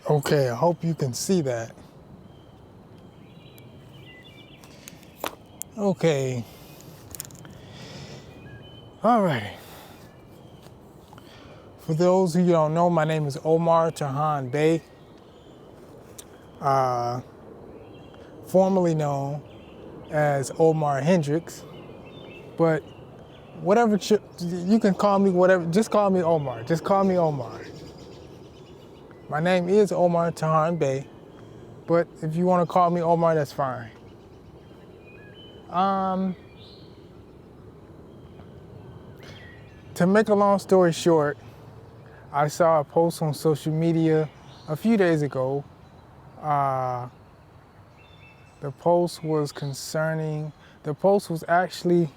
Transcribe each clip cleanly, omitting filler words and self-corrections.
Okay, I hope you can see that. Okay. All right. For those who don't know, my name is Omar Tahan Bey, formerly known as Omar Hendricks, but whatever, you can call me whatever, just call me Omar. Just call me Omar. My name is Omar Tahan Bey, but if you want to call me Omar, that's fine. To make a long story short, I saw a post on social media a few days ago. The post was actually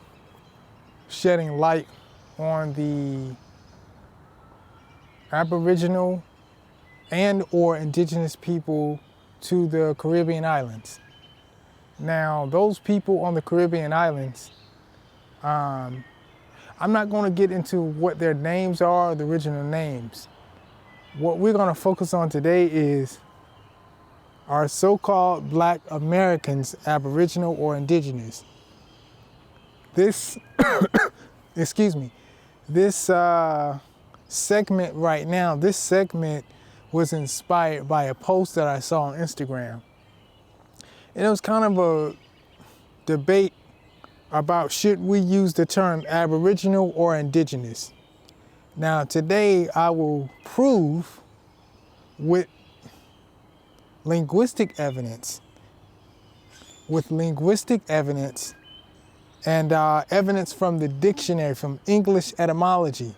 shedding light on the Aboriginal and or Indigenous people to the Caribbean islands. Now, those people on the Caribbean islands, I'm not going to get into what their names are, the original names. What we're going to focus on today is our so-called Black Americans, Aboriginal or Indigenous. This, excuse me, this segment right now, this segment was inspired by a post that I saw on Instagram. And it was kind of a debate about should we use the term Aboriginal or Indigenous. Now today I will prove with linguistic evidence and evidence from the dictionary, from English etymology.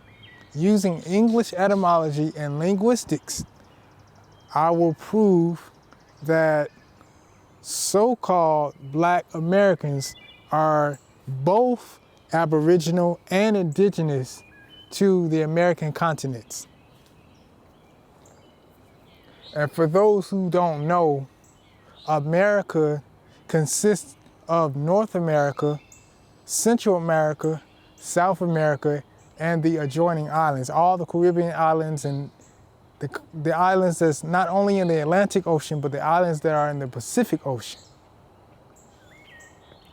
Using English etymology and linguistics, I will prove that so-called Black Americans are both Aboriginal and Indigenous to the American continents. And for those who don't know, America consists of North America, Central America, South America, and the adjoining islands, all the Caribbean islands and the islands that's not only in the Atlantic Ocean, but the islands that are in the Pacific Ocean.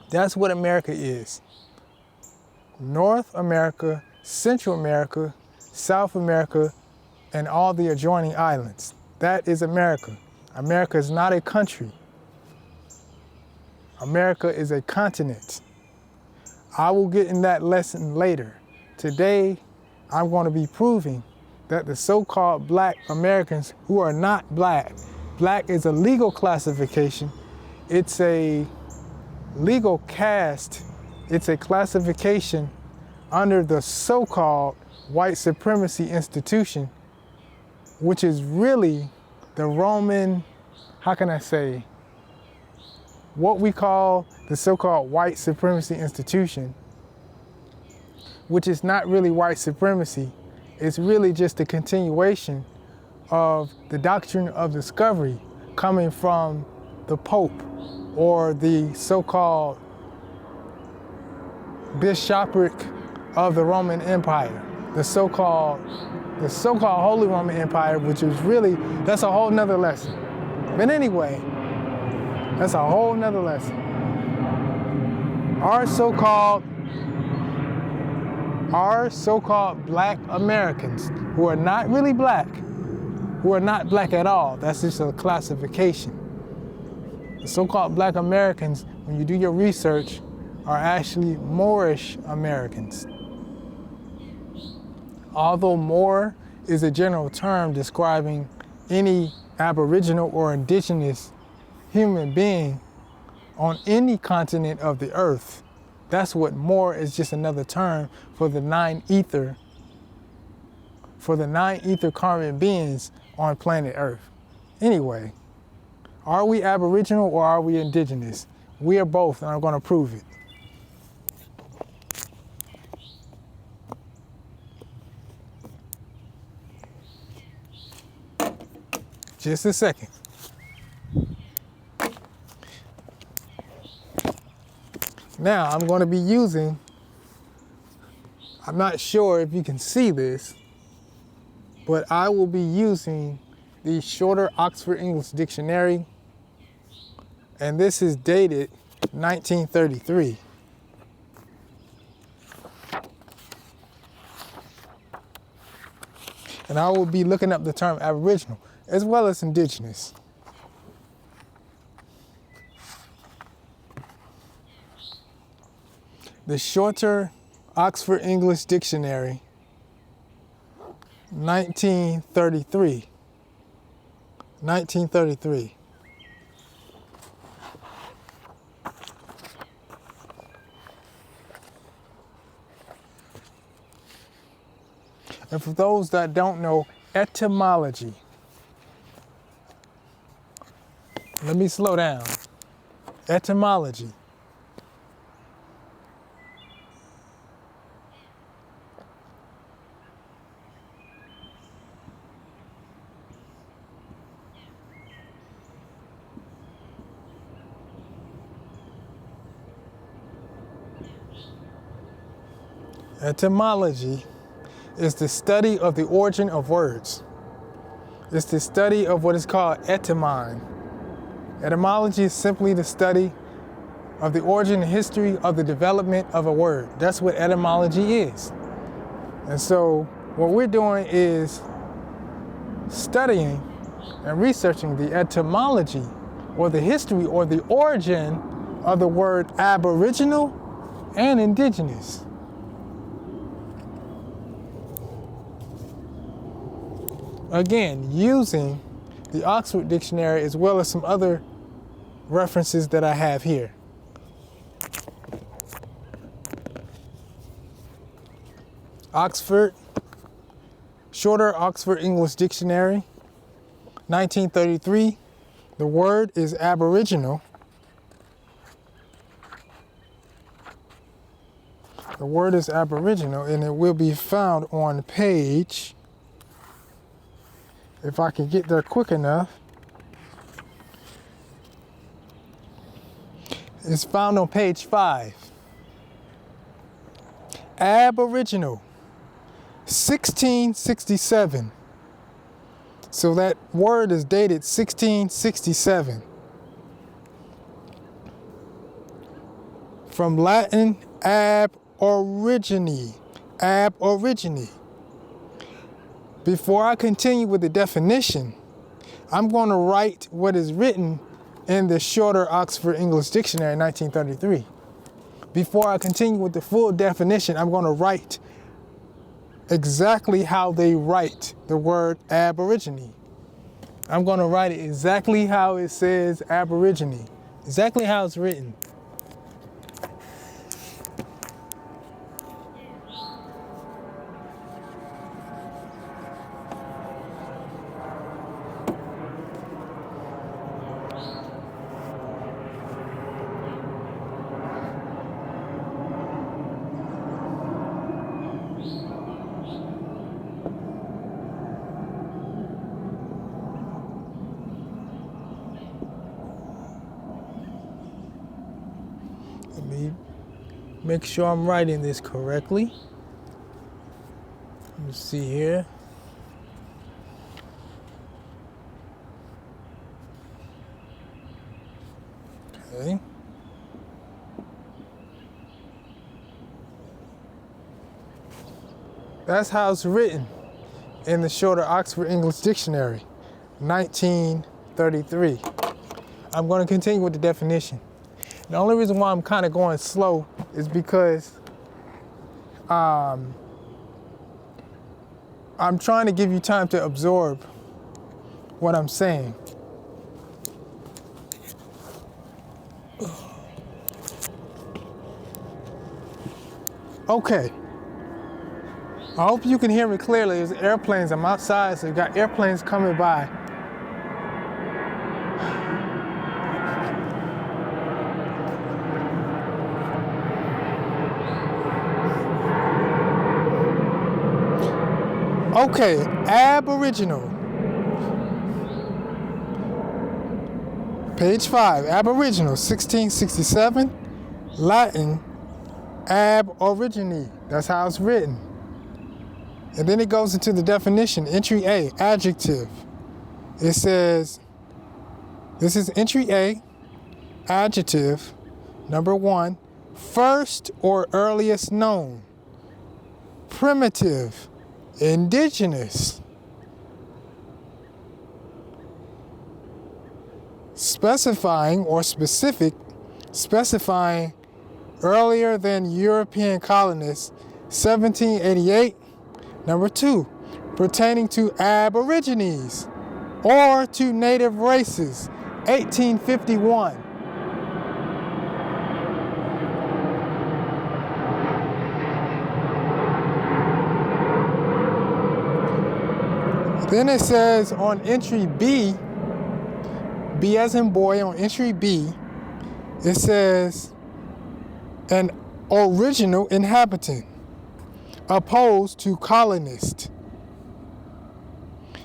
That's what America is. North America, Central America, South America, and all the adjoining islands. That is America. America is not a country. America is a continent. I will get in that lesson later. Today, I'm going to be proving that the so-called Black Americans who are not black is a legal classification. It's a legal caste. It's a classification under the so-called white supremacy institution, which is really the Roman, how can I say, what we call the so-called white supremacy institution, which is not really white supremacy. It's really just a continuation of the doctrine of discovery coming from the Pope or the so-called bishopric of the Roman Empire, the so-called Holy Roman Empire, which is really, that's a whole nother lesson. But anyway, that's a whole nother lesson. Our so-called Black Americans, who are not really black, who are not black at all, that's just a classification. The so-called Black Americans, when you do your research, are actually Moorish Americans. Although Moor is a general term describing any Aboriginal or Indigenous human being on any continent of the earth, that's what Moor is, just another term for the nine ether carbon beings on planet Earth. Anyway, are we Aboriginal or are we Indigenous? We are both, and I'm going to prove it. Just a second. Now I'm going to be using, I'm not sure if you can see this, but I will be using the Shorter Oxford English Dictionary, and this is dated 1933. And I will be looking up the term Aboriginal as well as Indigenous. The Shorter Oxford English Dictionary, 1933. 1933. And for those that don't know, etymology. Let me slow down. Etymology. Etymology is the study of the origin of words. It's the study of what is called etymon. Etymology is simply the study of the origin and history of the development of a word. That's what etymology is. And so what we're doing is studying and researching the etymology or the history or the origin of the word Aboriginal and Indigenous. Again, using the Oxford Dictionary as well as some other references that I have here. Oxford, Shorter Oxford English Dictionary, 1933. The word is Aboriginal. The word is Aboriginal, and it will be found on page, if I can get there quick enough, it's found on page 5. Aboriginal, 1667. So that word is dated 1667. From Latin, ab origine, ab origine. Before I continue with the definition, I'm going to write what is written in the Shorter Oxford English Dictionary, 1933. Before I continue with the full definition, I'm going to write exactly how they write the word Aborigine. I'm going to write it exactly how it says Aborigine, exactly how it's written. Let me make sure I'm writing this correctly. Let me see here. Okay. That's how it's written in the Shorter Oxford English Dictionary, 1933. I'm going to continue with the definition. The only reason why I'm kind of going slow is because I'm trying to give you time to absorb what I'm saying. Okay. I hope you can hear me clearly. There's airplanes. I'm outside, so you got airplanes coming by. Okay, Aboriginal. Page 5, Aboriginal, 1667, Latin, ab origine. That's how it's written. And then it goes into the definition. Entry A, adjective. It says, this is entry A, adjective, number 1, first or earliest known, primitive, indigenous, specifying or specifying earlier than European colonists, 1788. Number 2, pertaining to Aborigines or to native races, 1851. Then it says on entry B, B as in boy, on entry B, it says an original inhabitant opposed to colonist.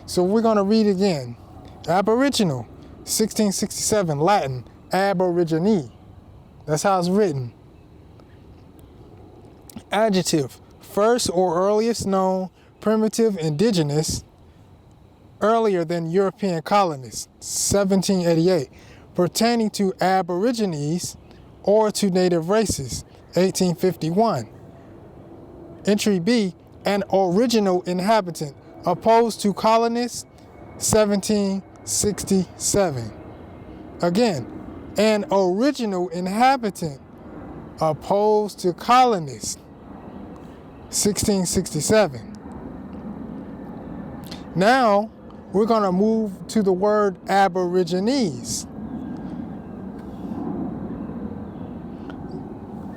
So we're going to read again. Aboriginal, 1667, Latin, aborigine. That's how it's written. Adjective, first or earliest known, primitive, indigenous, earlier than European colonists, 1788. Pertaining to Aborigines or to native races, 1851. Entry B, an original inhabitant opposed to colonists, 1767. Again, an original inhabitant opposed to colonists, 1667. Now, we're going to move to the word Aborigines.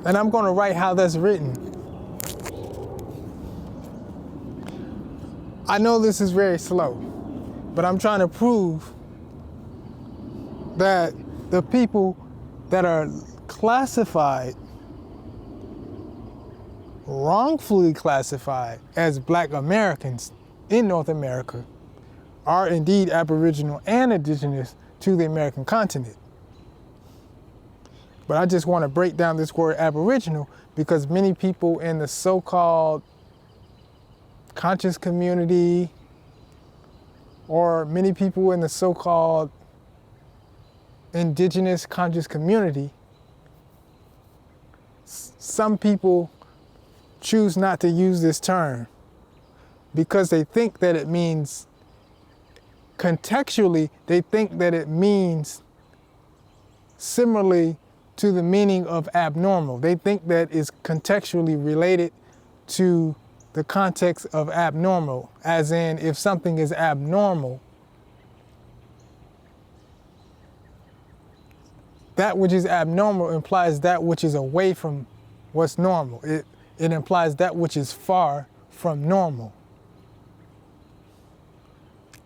And I'm going to write how that's written. I know this is very slow, but I'm trying to prove that the people that are classified, wrongfully classified as Black Americans in North America are indeed Aboriginal and indigenous to the American continent. But I just want to break down this word Aboriginal because many people in the so-called conscious community or many people in the so-called indigenous conscious community, some people choose not to use this term because they think that it means, contextually, they think that it means similarly to the meaning of abnormal. They think that is contextually related to the context of abnormal, as in if something is abnormal, that which is abnormal implies that which is away from what's normal. It implies that which is far from normal.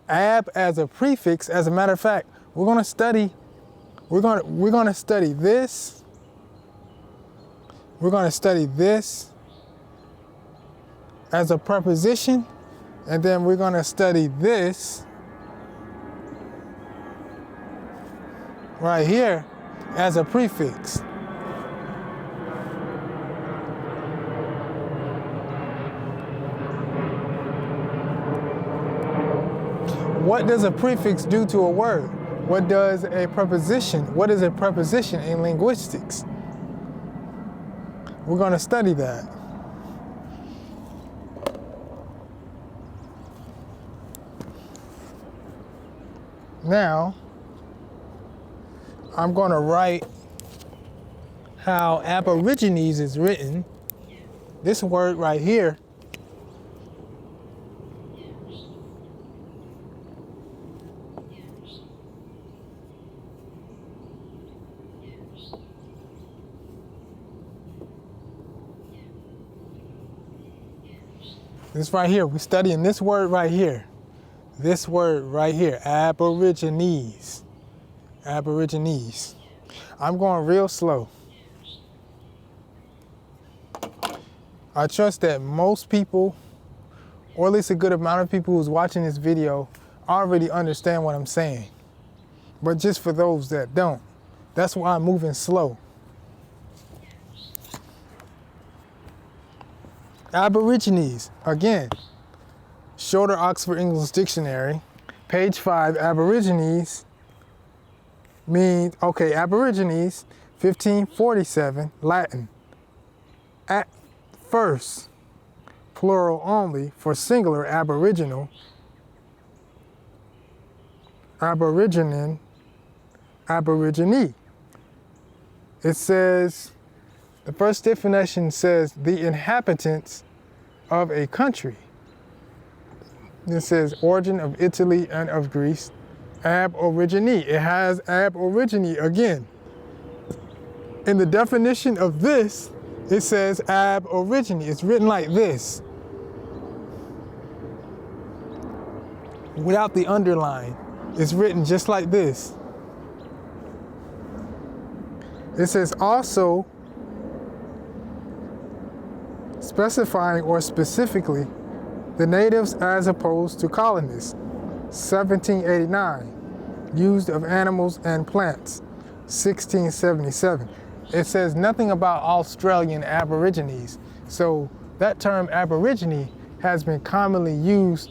Ab as a prefix, as a matter of fact, we're going to study this. We're going to study this as a preposition, and then we're going to study this right here as a prefix. What does a prefix do to a word? What does a preposition? What is a preposition in linguistics? We're going to study that. Now, I'm going to write how Aborigines is written. This word right here . This right here, we're studying this word right here. This word right here, Aborigines. Aborigines. I'm going real slow. I trust that most people, or at least a good amount of people who's watching this video, already understand what I'm saying. But just for those that don't, that's why I'm moving slow. Aborigines, again, shorter Oxford English Dictionary, Page 5, Aborigines means, okay, Aborigines, 1547, Latin. At first, plural only, for singular, aboriginal, aborigine, aborigine. It says, the first definition says, the inhabitants of a country. It says, origin of Italy and of Greece, aborigine. It has aborigine again. In the definition of this, it says aborigine. It's written like this, without the underline. It's written just like this. It says also specifying or specifically the natives as opposed to colonists. 1789, used of animals and plants. 1677. It says nothing about Australian Aborigines. So that term Aborigine has been commonly used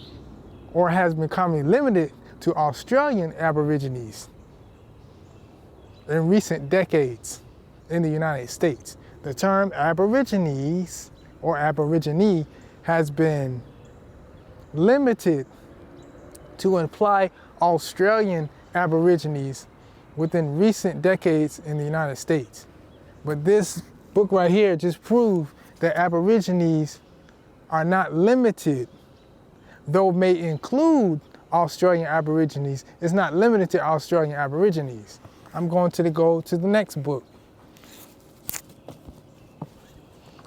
or has been commonly limited to Australian Aborigines in recent decades in the United States. The term Aborigines or Aborigine has been limited to imply Australian Aborigines within recent decades in the United States. But this book right here just proved that Aborigines are not limited, though may include Australian Aborigines. It's not limited to Australian Aborigines. I'm going to go to the next book.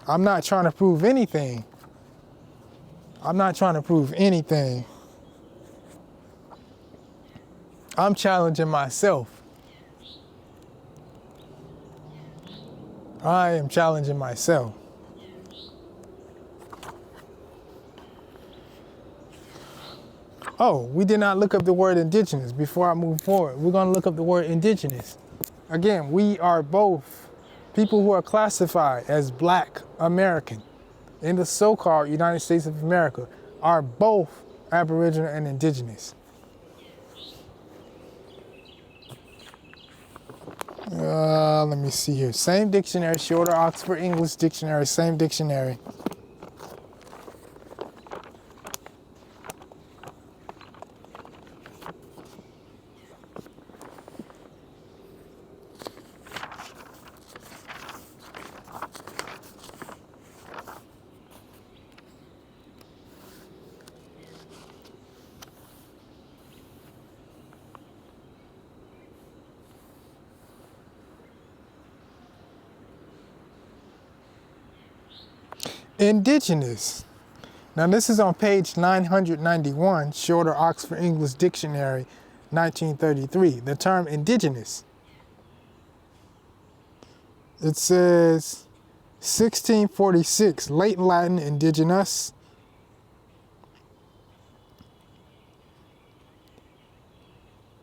I'm not trying to prove anything. I'm not trying to prove anything. I'm challenging myself. I am challenging myself. Oh, we did not look up the word indigenous before I move forward. We're going to look up the word indigenous. Again, we are both people who are classified as Black American in the so-called United States of America are both Aboriginal and Indigenous. Let me see here. Same dictionary, Shorter Oxford English Dictionary, same dictionary. Indigenous. Now this is on page 991, Shorter Oxford English Dictionary, 1933. The term indigenous. It says 1646, late Latin indigenous.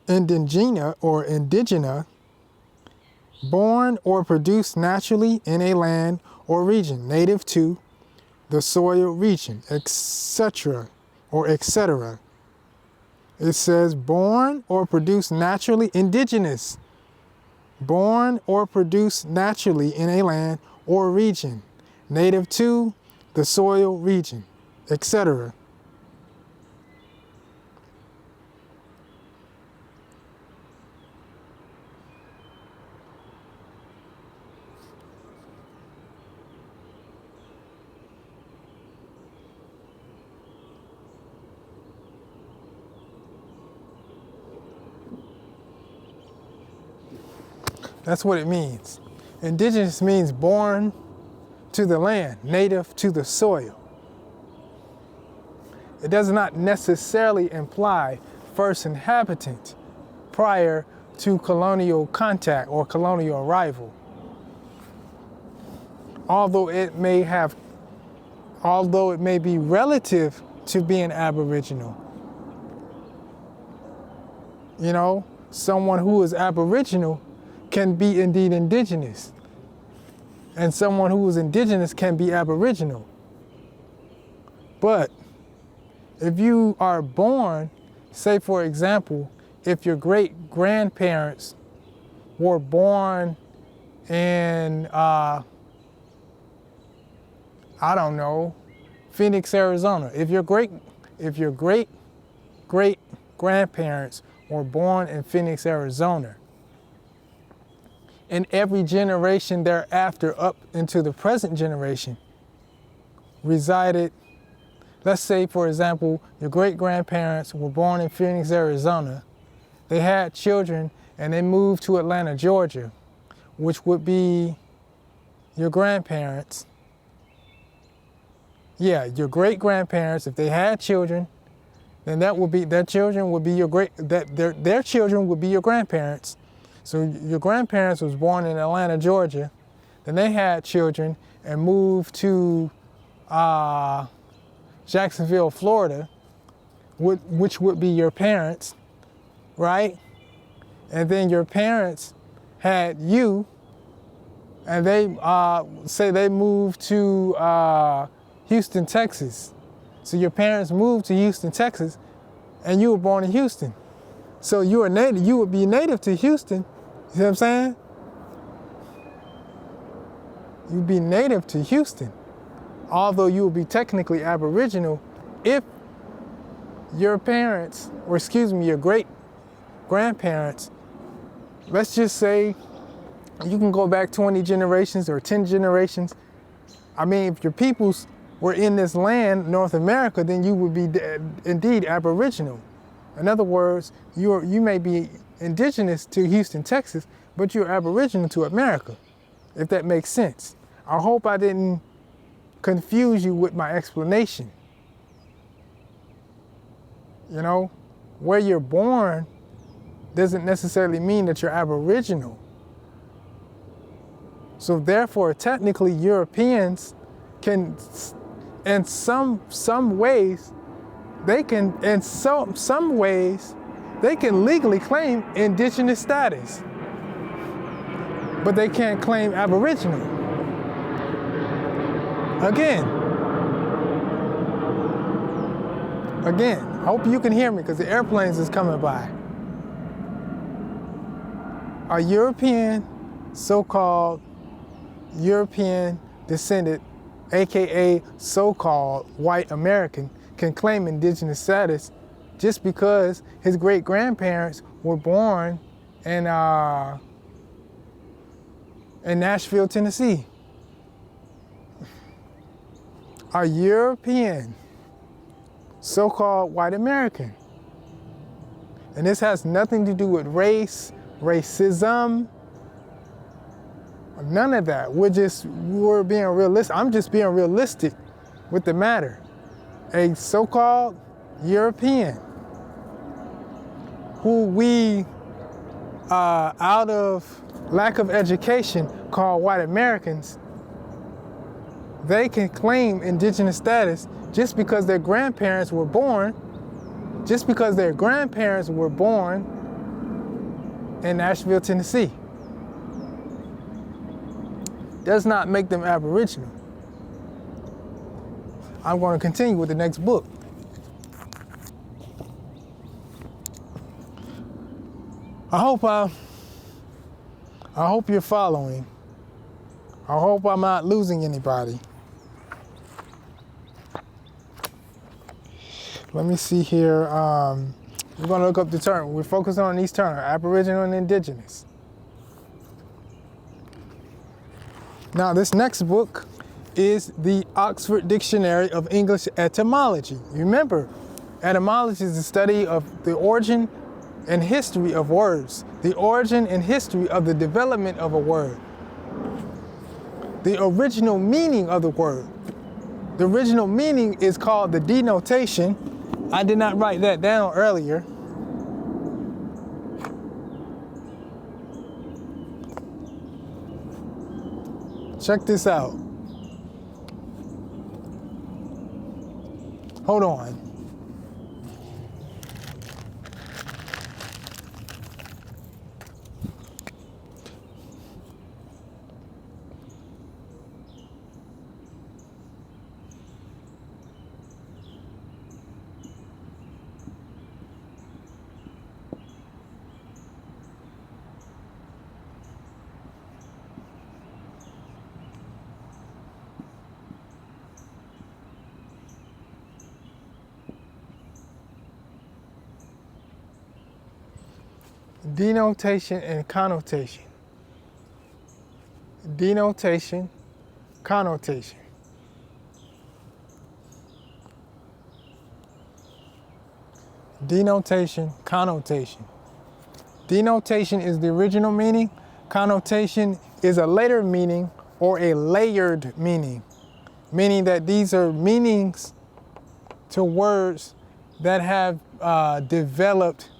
Indigena or indigena, born or produced naturally in a land or region, native to the soil region, etc. or etc. It says born or produced naturally, indigenous, born or produced naturally in a land or region, native to the soil region, etc. That's what it means. Indigenous means born to the land, native to the soil. It does not necessarily imply first inhabitant prior to colonial contact or colonial arrival. Although it may be relative to being Aboriginal. You know, someone who is Aboriginal can be indeed indigenous. And someone who is indigenous can be Aboriginal. But if you are born say for example, if your great grandparents were born in, I don't know, Phoenix, Arizona. If your great great grandparents were born in Phoenix, Arizona, and every generation thereafter up into the present generation resided, let's say for example, your great grandparents were born in Phoenix, Arizona. They had children and they moved to Atlanta, Georgia, which would be your grandparents. Yeah, your great grandparents, if they had children, then that would be, their children would be your their children would be your grandparents. So your grandparents was born in Atlanta, Georgia, then they had children and moved to Jacksonville, Florida, which would be your parents, right? And then your parents had you, and they say they moved to Houston, Texas. So your parents moved to Houston, Texas, and you were born in Houston. So you are native. You would be native to Houston. You see what I'm saying? You'd be native to Houston, although you would be technically Aboriginal if your parents, or excuse me, your great grandparents, let's just say you can go back 20 generations or 10 generations. I mean, if your peoples were in this land, North America, then you would be indeed Aboriginal. In other words, you may be indigenous to Houston, Texas, but you're Aboriginal to America, if that makes sense. I hope I didn't confuse you with my explanation. You know, where you're born doesn't necessarily mean that you're Aboriginal. So therefore, technically, Europeans can, in some ways, they can, in some ways, they can legally claim indigenous status, but they can't claim Aboriginal. Again, I hope you can hear me because the airplanes is coming by. A European, so-called European descendant, AKA so-called white American, can claim indigenous status just because his great-grandparents were born in Nashville, Tennessee. A European, so-called white American. And this has nothing to do with race, racism, none of that. We're being realistic. I'm just being realistic with the matter. A so-called European who we, out of lack of education, call white Americans, they can claim indigenous status just because their grandparents were born, in Nashville, Tennessee. Does not make them Aboriginal. I'm going to continue with the next book. I hope you're following. I hope I'm not losing anybody. Let me see here. We're going to look up the term. We're focusing on these terms, Aboriginal and Indigenous. Now, this next book is the Oxford Dictionary of English Etymology. Remember, etymology is the study of the origin and history of words, the origin and history of the development of a word, the original meaning of the word. The original meaning is called the denotation. I did not write that down earlier. Check this out. Hold on. Denotation and connotation. Denotation, connotation. Denotation, connotation. Denotation is the original meaning. Connotation is a later meaning or a layered meaning, meaning that these are meanings to words that have developed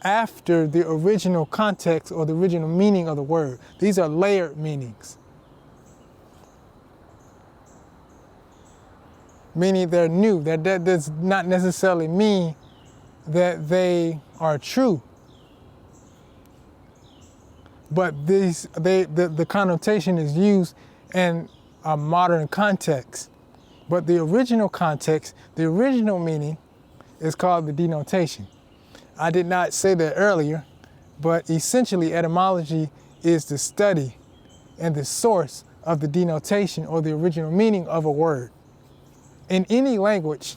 after the original context or the original meaning of the word. These are layered meanings, meaning they're new. That does not necessarily mean that they are true, but the connotation is used in a modern context. But the original context, the original meaning, is called the denotation. I did not say that earlier, but essentially etymology is the study and the source of the denotation or the original meaning of a word. In any language,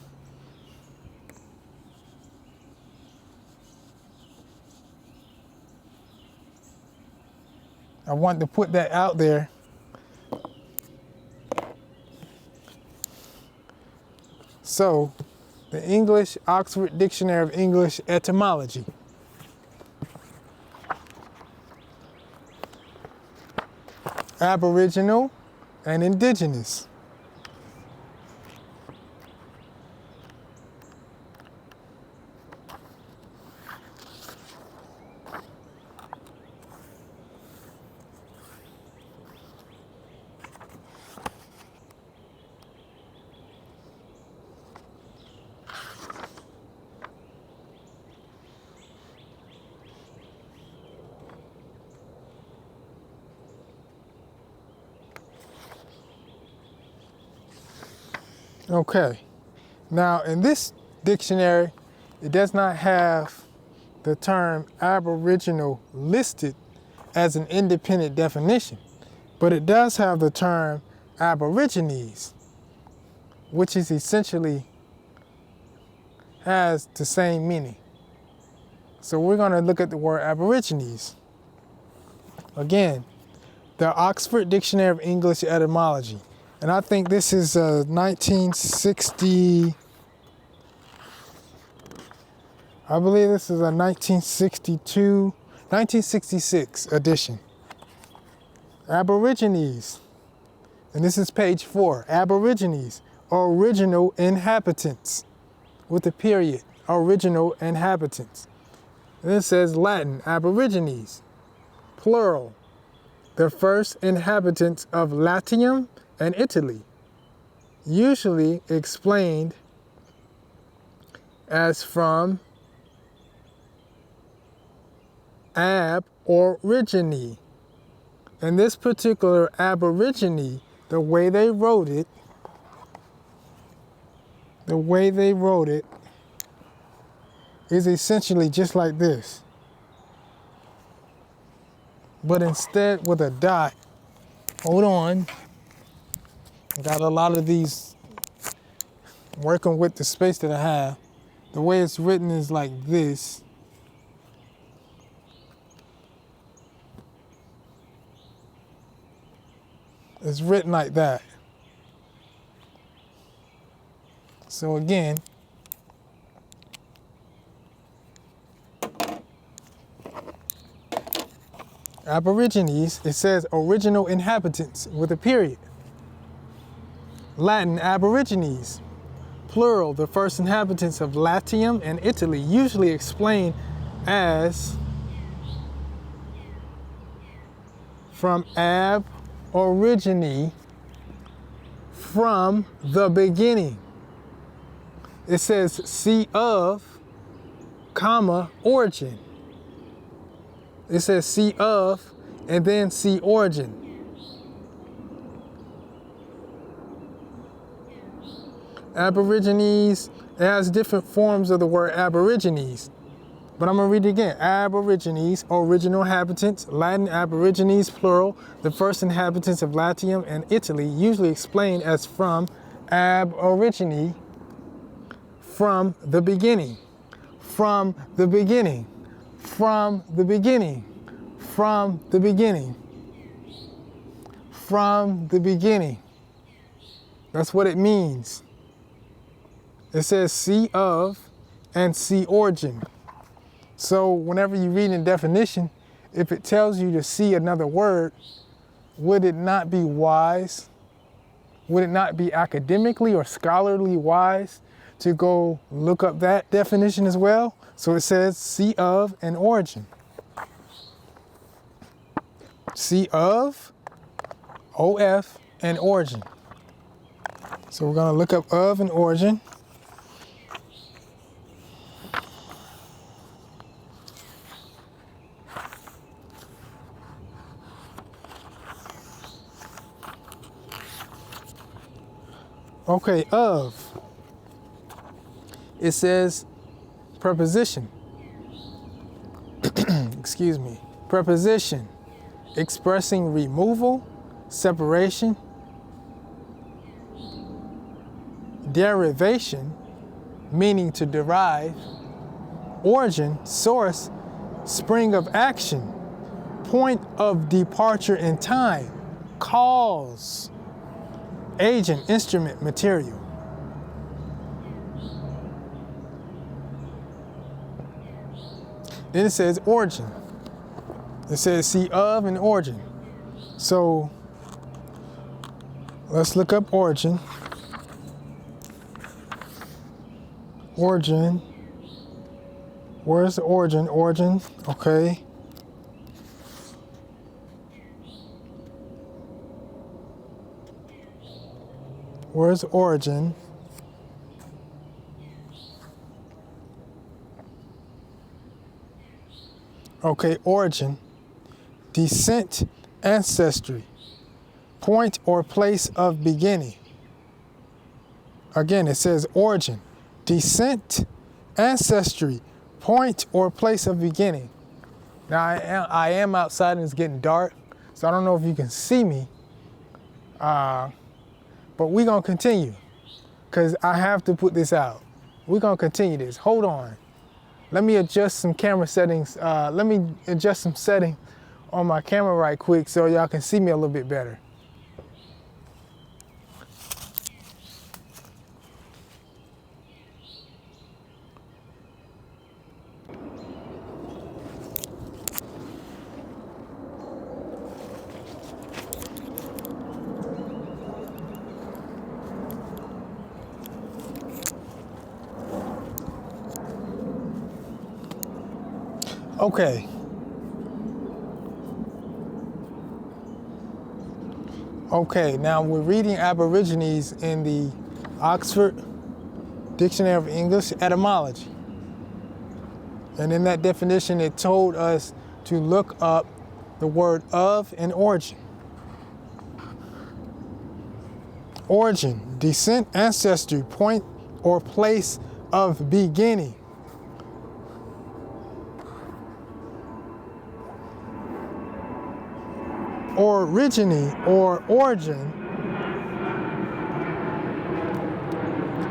I want to put that out there. So, the English Oxford Dictionary of English Etymology. Aboriginal and Indigenous. Okay, now in this dictionary, it does not have the term Aboriginal listed as an independent definition, but it does have the term Aborigines, which is essentially has the same meaning. So we're going to look at the word Aborigines. Again, the Oxford Dictionary of English Etymology. And I think this is a 1960, I believe this is a 1966 edition. Aborigines, and this is page 4. Aborigines, original inhabitants, with a period, original inhabitants. And it says Latin, Aborigines, plural, the first inhabitants of Latium and Italy, usually explained as from ab origine. And this particular Aborigine, the way they wrote it is essentially just like this, but instead with a dot. Hold on. Got a lot of these working with the space that I have. The way it's written is like this. It's written like that. So again, Aborigines, it says original inhabitants with a period. Latin, Aborigines, plural, the first inhabitants of Latium and Italy, usually explained as from ab origine, from the beginning. It says see of, comma, origin. It says see of, and then see origin. Aborigines, it has different forms of the word Aborigines. But I'm going to read it again. Aborigines, original inhabitants, Latin Aborigines, plural, the first inhabitants of Latium and Italy, usually explained as from ab origine, from the beginning. From the beginning. from the beginning, from the beginning, from the beginning. That's what it means. It says see of and see origin. So whenever you read a definition, if it tells you to see another word, would it not be wise? Would it not be academically or scholarly wise to go look up that definition as well? So it says see of and origin. See of, OF, and origin. So we're going to look up of and origin. Okay, of. It says preposition. Excuse me. Preposition. Expressing removal, separation, derivation, meaning to derive, origin, source, spring of action, point of departure in time, cause, agent, instrument, material. Then it says origin. It says see of and origin. So let's look up origin. Origin. Where's the origin? Origin. Okay. Where's origin? Okay, origin. Descent, ancestry. Point or place of beginning. Again, it says origin. Descent, ancestry. Point or place of beginning. Now I am outside and it's getting dark, so I don't know if you can see me. But we're going to continue because I have to put this out. We're going to continue this. Hold on. Let me adjust some camera settings. Let me adjust some settings on my camera right quick so y'all can see me a little bit better. Okay. Okay, now we're reading Aborigines in the Oxford Dictionary of English Etymology. And in that definition, it told us to look up the word of and origin. Origin, descent, ancestry, point or place of beginning. Origine or origin.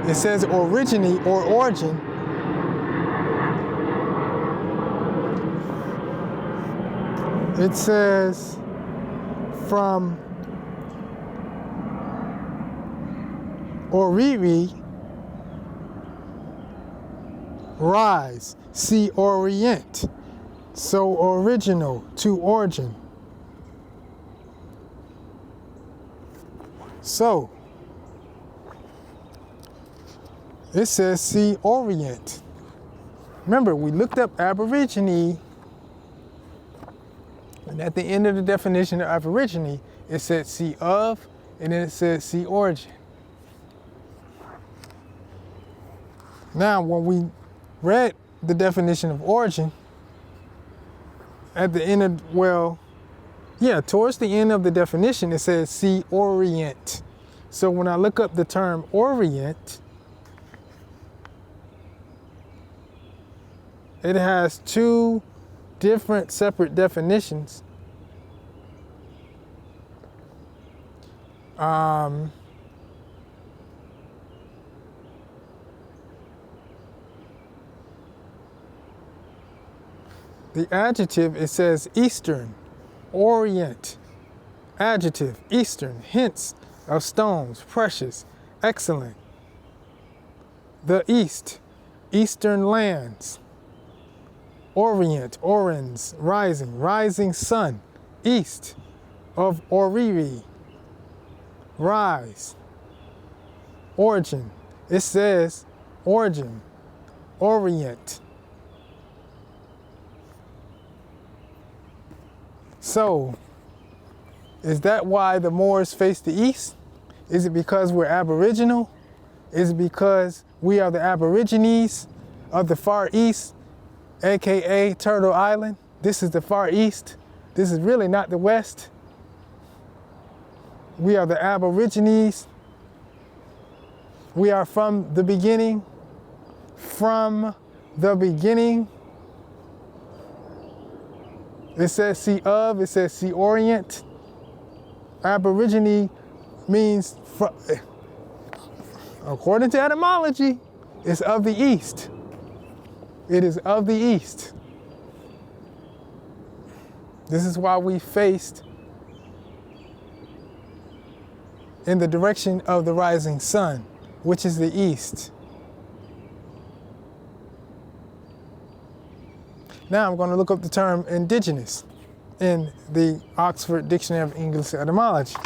It says origine or origin. It says from oriri, rise, see orient. So original to origin. So, it says see orient. Remember, we looked up Aborigine, and at the end of the definition of Aborigine, it said see of, and then it said see origin. Now, when we read the definition of origin, at the end of, towards the end of the definition, it says see orient. So when I look up the term orient, it has two different separate definitions. The adjective, it says Eastern, Orient. Adjective, Eastern, hints of stones, precious, excellent. The East, Eastern lands. Orient, Orans, rising, rising sun, east of Oriri, rise. Origin, it says origin, Orient. So, is that why the Moors face the east? Is it because we're Aboriginal? Is it because we are the Aborigines of the Far East, aka Turtle Island? This is the Far East. This is really not the West. We are the Aborigines. We are from the beginning. From the beginning. It says see of, it says see orient. Aborigine means, according to etymology, it's of the East. It is of the East. This is why we faced in the direction of the rising sun, which is the East. Now I'm going to look up the term indigenous in the Oxford Dictionary of English Etymology.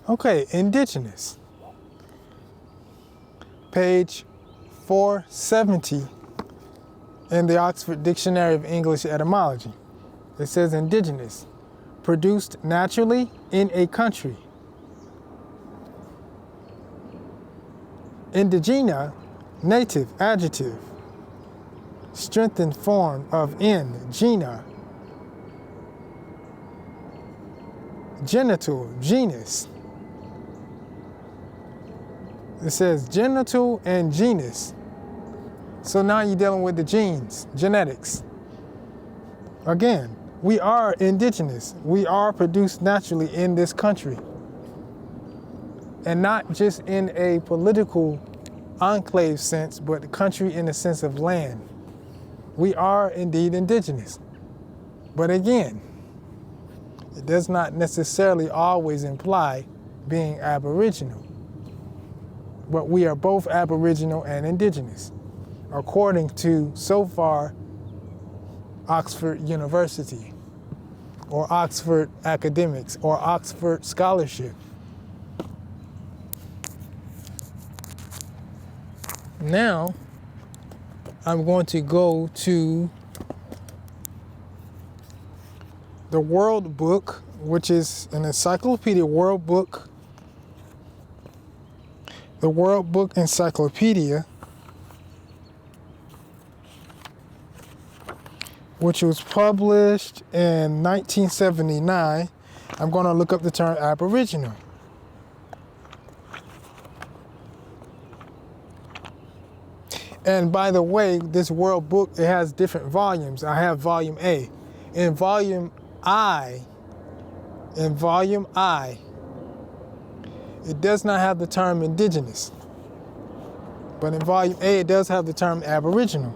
Okay, indigenous. Page 470 in the Oxford Dictionary of English Etymology. It says indigenous, produced naturally in a country. Indigena, native, adjective. Strengthened form of in, gena. Genital, genus. It says genital and genus. So now you're dealing with the genes, genetics. Again, we are indigenous. We are produced naturally in this country. And not just in a political enclave sense, but the country in the sense of land. We are indeed indigenous. But again, it does not necessarily always imply being Aboriginal. But we are both Aboriginal and indigenous, according to, so far, Oxford University, or Oxford academics, or Oxford scholarship. Now, I'm going to go to the World Book, which is an encyclopedia, World Book. The World Book Encyclopedia, which was published in 1979. I'm going to look up the term Aboriginal. And by the way, this World Book, it has different volumes. I have volume A. In volume I, it does not have the term indigenous. But in volume A, it does have the term Aboriginal.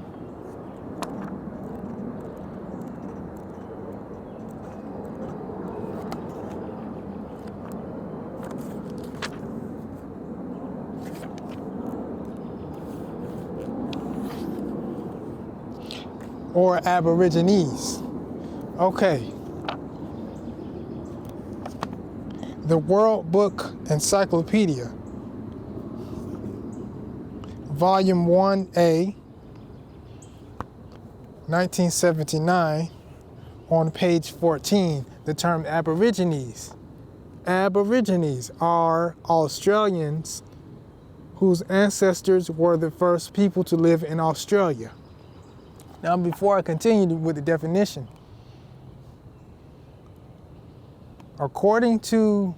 Or Aborigines. Okay. The World Book Encyclopedia, Volume 1A, 1979, on page 14, the term Aborigines. Aborigines are Australians whose ancestors were the first people to live in Australia. Now, before I continue with the definition, According to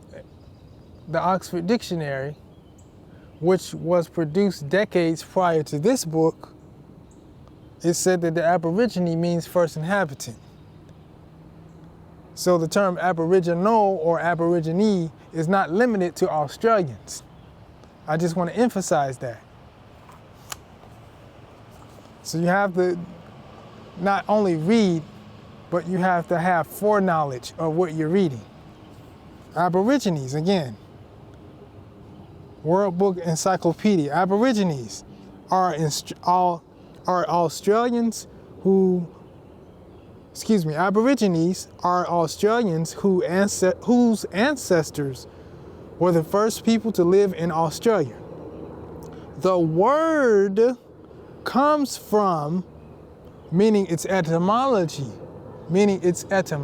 the Oxford Dictionary, which was produced decades prior to this book, it said that the Aborigine means first inhabitant. So the term Aboriginal or Aborigine is not limited to Australians. I just want to emphasize that. So you have to not only read, but you have to have foreknowledge of what you're reading. Aborigines, again, World Book Encyclopedia. Aborigines are Australians who, Aborigines are Australians whose ancestors were the first people to live in Australia. The word comes from, meaning its etymology. The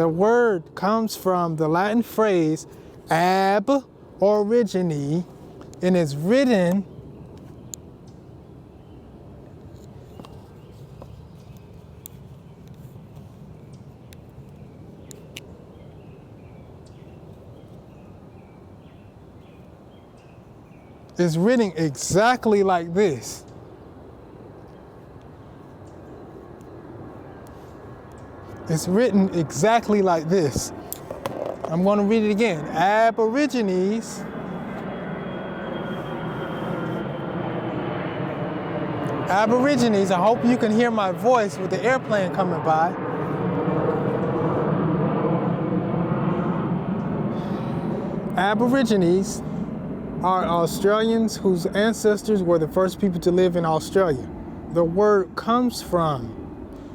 word comes from the Latin phrase ab origine, and is written exactly like this. It's written exactly like this. I'm going to read it again. Aborigines Aborigines, I hope you can hear my voice with the airplane coming by. Aborigines are Australians whose ancestors were the first people to live in Australia. The word comes from,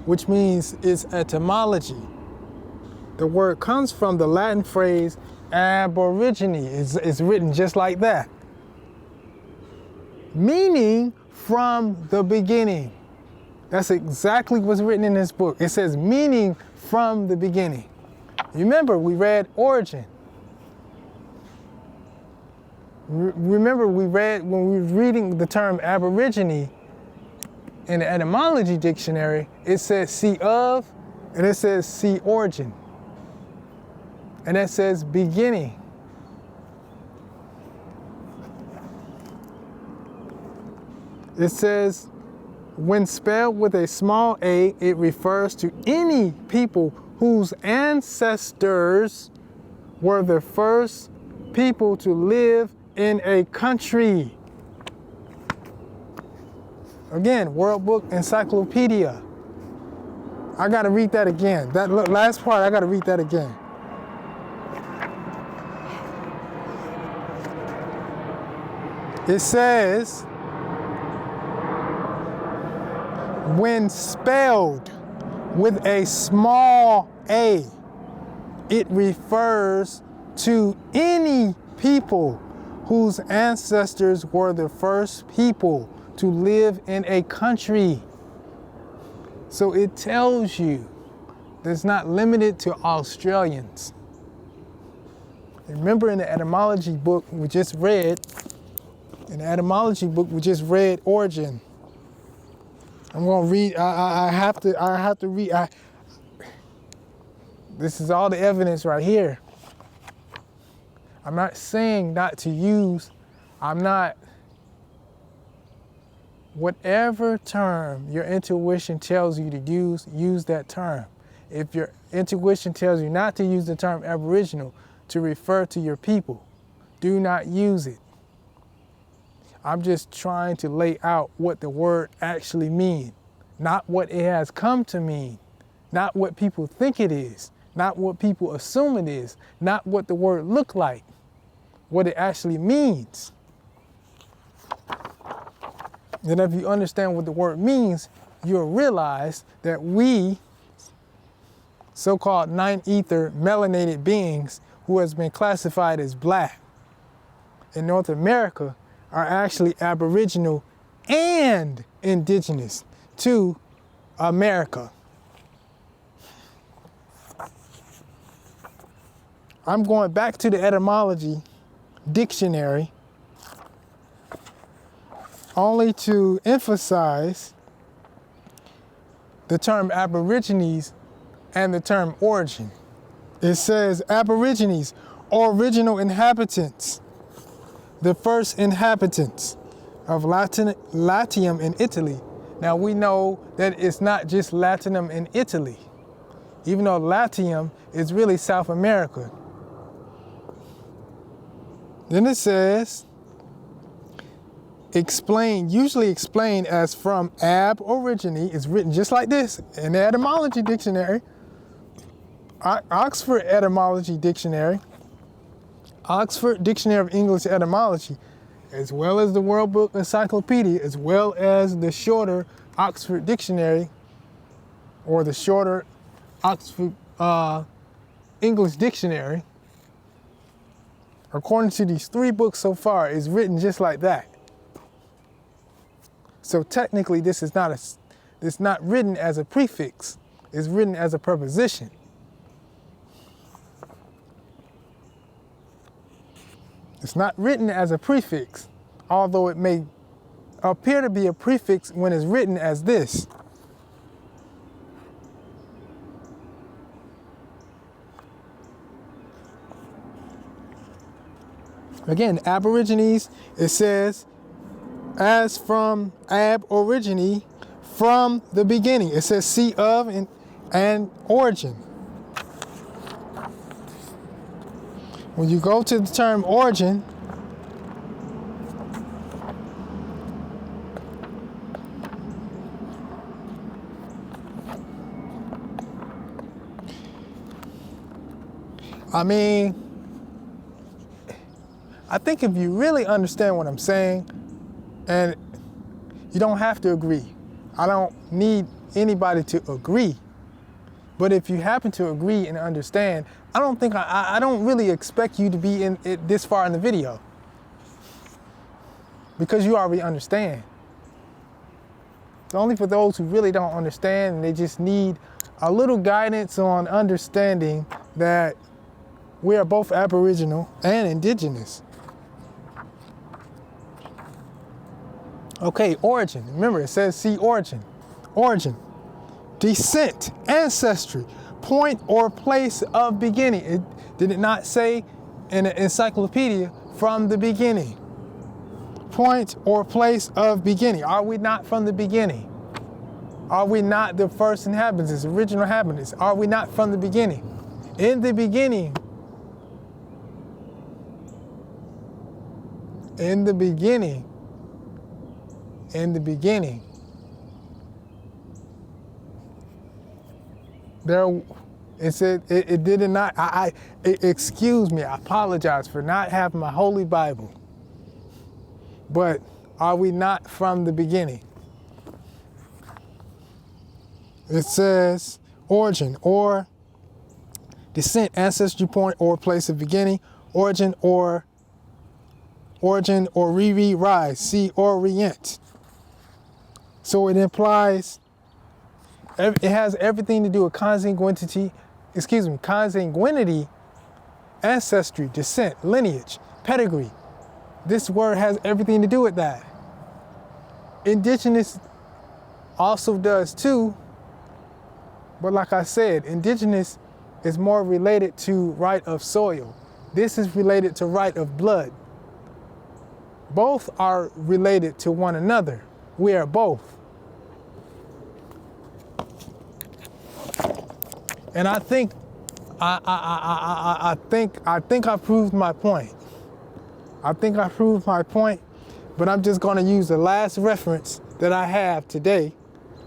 which means its etymology. The word comes from the Latin phrase aborigine. It's written just like that. Meaning from the beginning. That's exactly what's written in this book. It says meaning from the beginning. Remember, we read origin. Remember, we read when we were reading the term aborigine in the etymology dictionary, it says see of, and it says see origin. And that says beginning. It says, when spelled with a small a, it refers to any people whose ancestors were the first people to live in a country. Again, World Book Encyclopedia. I gotta read that again. That last part, I gotta read that again. It says, when spelled with a small a, it refers to any people whose ancestors were the first people to live in a country. So it tells you that it's not limited to Australians. Remember in the etymology book we just read, origin. I'm going to read, I have to read, this is all the evidence right here. I'm not saying not to use, whatever term your intuition tells you to use that term. If your intuition tells you not to use the term Aboriginal to refer to your people, do not use it. I'm just trying to lay out what the word actually means, not what it has come to mean, not what people think it is, not what people assume it is, not what the word look like, what it actually means. And if you understand what the word means, you'll realize that we, so-called nine-ether melanated beings who has been classified as black in North America, are actually Aboriginal and Indigenous to America. I'm going back to the etymology dictionary only to emphasize the term Aborigines and the term origin. It says Aborigines, original inhabitants, the first inhabitants of Latium in Italy. Now we know that it's not just Latium in Italy, even though Latium is really South America. Then it says, usually explained as from Aborigine, is written just like this in the etymology dictionary, Oxford Etymology Dictionary, Oxford Dictionary of English Etymology, as well as the World Book Encyclopedia, as well as the shorter Oxford Dictionary, or the shorter Oxford English Dictionary. According to these 3 books so far, is written just like that. So technically, this is it's not written as a prefix. It's written as a preposition. It's not written as a prefix, although it may appear to be a prefix when it's written as this. Again, Aborigines, it says, as from Aborigine, from the beginning. It says see of and origin. When you go to the term origin, I think if you really understand what I'm saying, and you don't have to agree. I don't need anybody to agree. But if you happen to agree and understand, I don't really expect you to be in it this far in the video, because you already understand. It's only for those who really don't understand, and they just need a little guidance on understanding that we are both Aboriginal and Indigenous. Okay, origin. Remember, it says see origin. Origin. Descent, ancestry, point or place of beginning. Did it not say in the encyclopedia from the beginning? Point or place of beginning. Are we not from the beginning? Are we not the first inhabitants, original inhabitants? Are we not from the beginning? In the beginning. In the beginning. In the beginning. There, it said, it did not, excuse me, I apologize for not having my Holy Bible. But are we not from the beginning? It says origin or descent, ancestry point or place of beginning, origin or rise, see orient. So it implies, it has everything to do with consanguinity, ancestry, descent, lineage, pedigree. This word has everything to do with that. Indigenous also does too, but like I said, Indigenous is more related to right of soil. This is related to right of blood. Both are related to one another. We are both. And I think I proved my point. I think I proved my point, but I'm just going to use the last reference that I have today,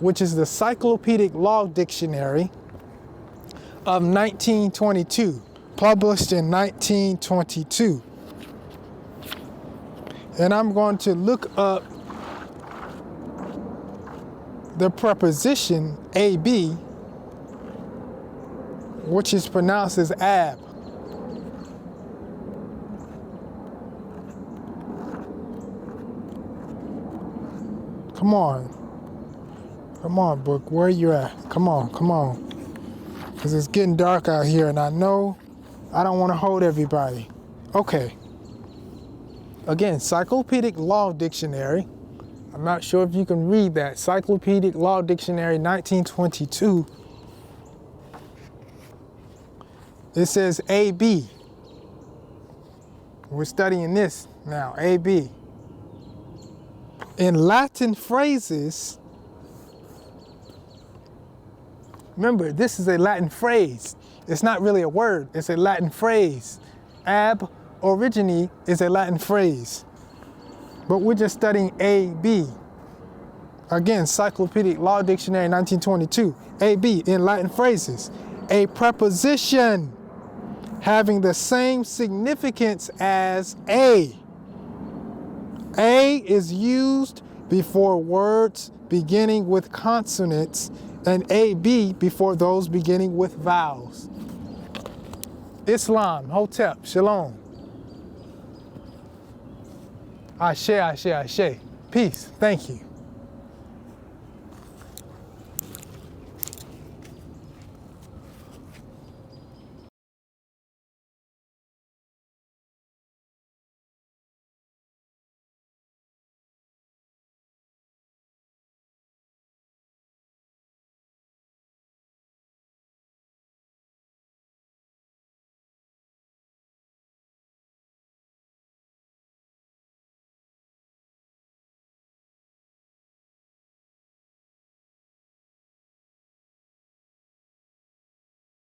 which is the Encyclopedic Law Dictionary of 1922, published in 1922. And I'm going to look up the preposition AB, which is pronounced as ab. Come on, book, where you at? Come on. Because it's getting dark out here, and I know I don't want to hold everybody. Okay. Again, Encyclopedic Law Dictionary. I'm not sure if you can read that. Encyclopedic Law Dictionary, 1922. It says AB. We're studying this now, AB. In Latin phrases, remember, this is a Latin phrase. It's not really a word, it's a Latin phrase. Aborigine is a Latin phrase. But we're just studying AB. Again, Encyclopedic Law Dictionary 1922. AB, in Latin phrases, a preposition having the same significance as A. A is used before words beginning with consonants and AB before those beginning with vowels. Islam, Hotep, Shalom. Ashe, Ashe, Ashe. Peace. Thank you.